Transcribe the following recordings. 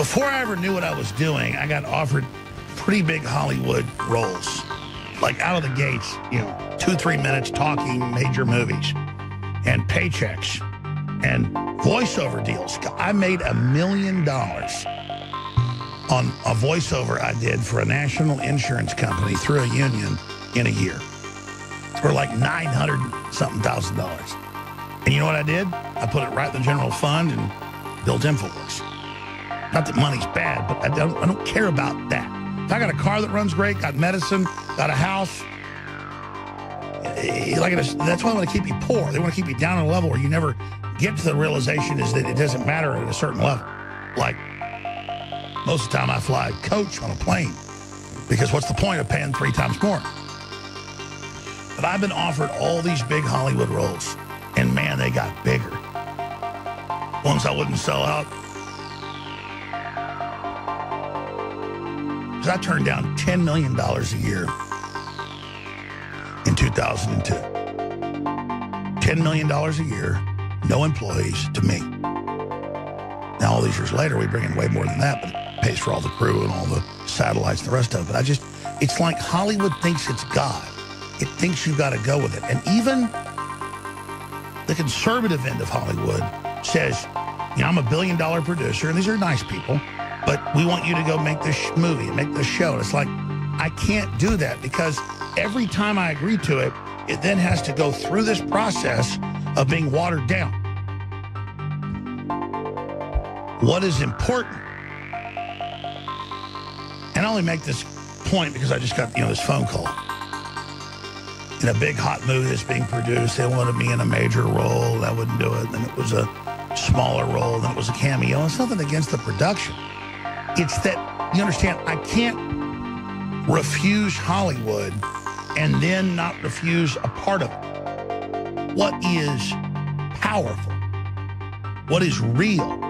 Before I ever knew what I was doing, I got offered pretty big Hollywood roles. Like out of the gates, 2-3 minutes talking major movies and paychecks and voiceover deals. I made $1 million on a voiceover I did for a national insurance company through a union in a year for like $900-something. And you know what I did? I put it right in the general fund and built InfoWorks. Not that money's bad, but I don't care about that. If I got a car that runs great, got medicine, got a house, that's why they want to keep you poor. They want to keep you down at a level where you never get to the realization is that it doesn't matter at a certain level. Like, most of the time I fly coach on a plane because what's the point of paying 3 times more? But I've been offered all these big Hollywood roles, and man, they got bigger. Ones I wouldn't sell out. Because I turned down $10 million a year in 2002. $10 million a year, no employees to me. Now, all these years later, we bring in way more than that, but it pays for all the crew and all the satellites and the rest of it. But it's like Hollywood thinks it's God. It thinks you've got to go with it. And even the conservative end of Hollywood says, I'm a $1 billion producer, and these are nice people, but we want you to go make this movie and make this show. And it's like, I can't do that because every time I agree to it, it then has to go through this process of being watered down. What is important? And I only make this point because I just got, this phone call. In a big hot movie that's being produced, they wanted me in a major role, and I wouldn't do it. Then it was a smaller role, then it was a cameo. It's nothing against the production. It's that, you understand, I can't refuse Hollywood and then not refuse a part of it. What is powerful, what is real,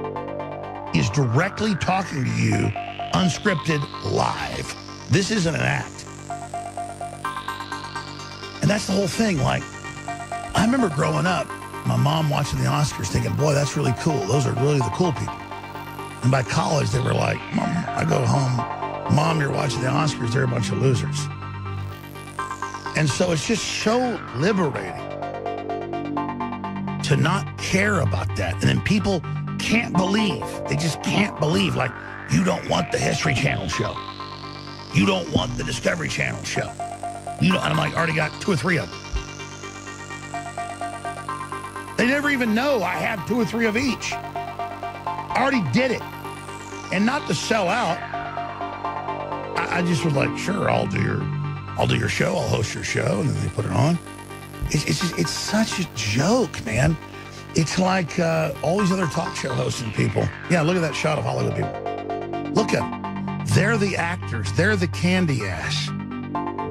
is directly talking to you, unscripted, live. This isn't an act. And that's the whole thing. Like, I remember growing up, my mom watching the Oscars thinking, boy, that's really cool. Those are really the cool people. And by college, they were like, Mom, I go home, Mom, you're watching the Oscars, they're a bunch of losers. And so it's just so liberating to not care about that. And then people can't believe, they just can't believe, like, you don't want the History Channel show. You don't want the Discovery Channel show. And I'm like, already got 2 or 3 of them. They never even know I have 2 or 3 of each. I already did it. And not to sell out. I just was like, sure, I'll do your show, I'll host your show, and then they put it on. It's such a joke, man. It's like all these other talk show hosting people. Yeah, look at that shot of Hollywood people. Look at them. They're the actors. They're the candy ass.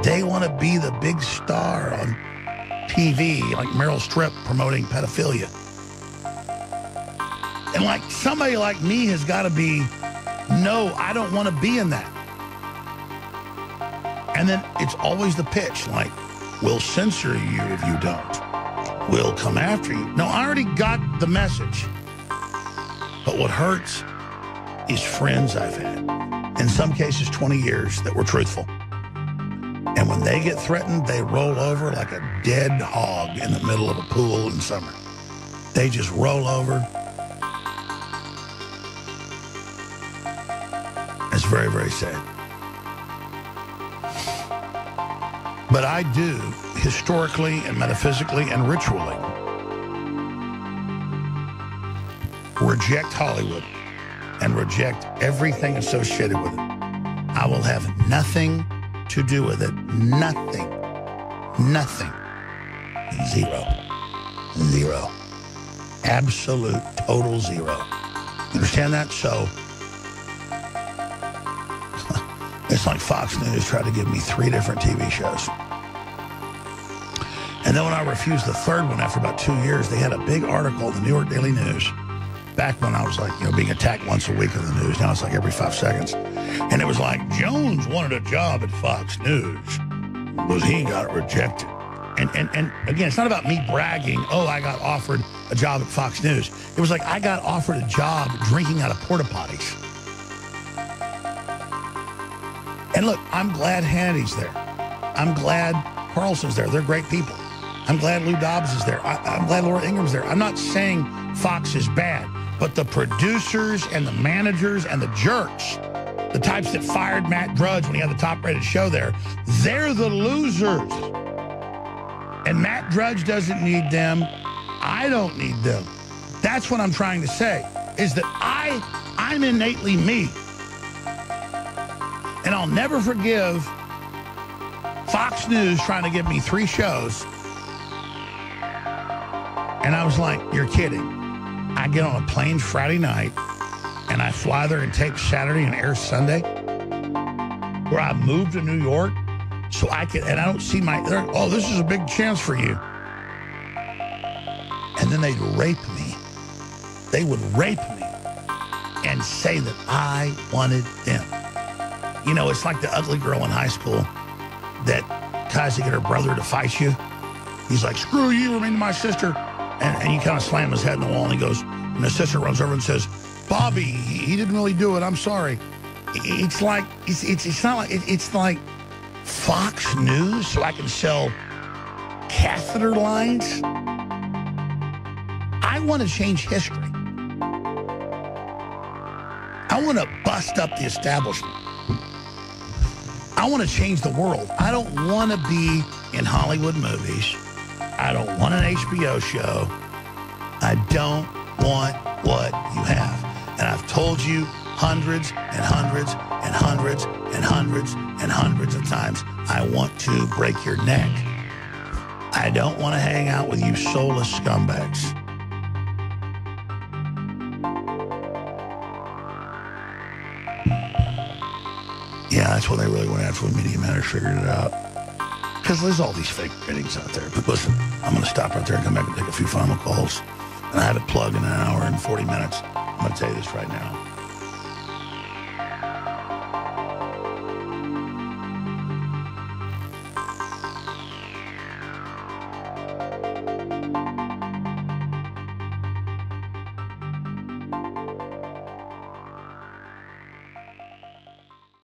They want to be the big star on TV, like Meryl Streep promoting pedophilia. And like somebody like me has got to be, no, I don't want to be in that. And then it's always the pitch, like, we'll censor you if you don't. We'll come after you. No, I already got the message. But what hurts is friends I've had, in some cases 20 years, that were truthful. And when they get threatened, they roll over like a dead hog in the middle of a pool in summer. They just roll over. It's very, very sad. But I do, historically and metaphysically and ritually, reject Hollywood and reject everything associated with it. I will have nothing to do with it. Nothing. Nothing. Zero. Zero. Absolute, total zero. You understand that? So, it's like Fox News tried to give me 3 different TV shows. And then when I refused the 3rd one after about 2 years, they had a big article in the New York Daily News. Back when I was like, being attacked once a week in the news. Now it's like every 5 seconds. And it was like, Jones wanted a job at Fox News, but he got rejected. And again, it's not about me bragging, oh, I got offered a job at Fox News. It was like I got offered a job drinking out of porta potties. And look, I'm glad Hannity's there. I'm glad Carlson's there. They're great people. I'm glad Lou Dobbs is there. I'm glad Laura Ingram's there. I'm not saying Fox is bad, but the producers and the managers and the jerks, the types that fired Matt Drudge when he had the top-rated show there, they're the losers. And Matt Drudge doesn't need them. I don't need them. That's what I'm trying to say, is that I'm innately me. And I'll never forgive Fox News trying to give me 3 shows. And I was like, you're kidding. I get on a plane Friday night, and I fly there and tape Saturday and air Sunday, where I moved to New York so I can, and I don't see oh, this is a big chance for you. And then they'd rape me. They would rape me and say that I wanted them. You know, it's like the ugly girl in high school that tries to get her brother to fight you. He's like, screw you, I mean my sister. And you kind of slam his head in the wall, and he goes, and the sister runs over and says, Bobby, he didn't really do it, I'm sorry. It's like, it's not like, it's like Fox News so I can sell catheter lines. I want to change history. I want to bust up the establishment. I want to change the world. I don't want to be in Hollywood movies. I don't want an HBO show. I don't want what you have. And I've told you hundreds and hundreds and hundreds and hundreds and hundreds of times, I want to break your neck. I don't want to hang out with you soulless scumbags. Yeah, that's what they really went after when Media Matters figured it out. Because there's all these fake ratings out there. But listen, I'm going to stop right there and come back and take a few final calls. And I have it plugged in an hour and 40 minutes. I'm going to tell you this right now.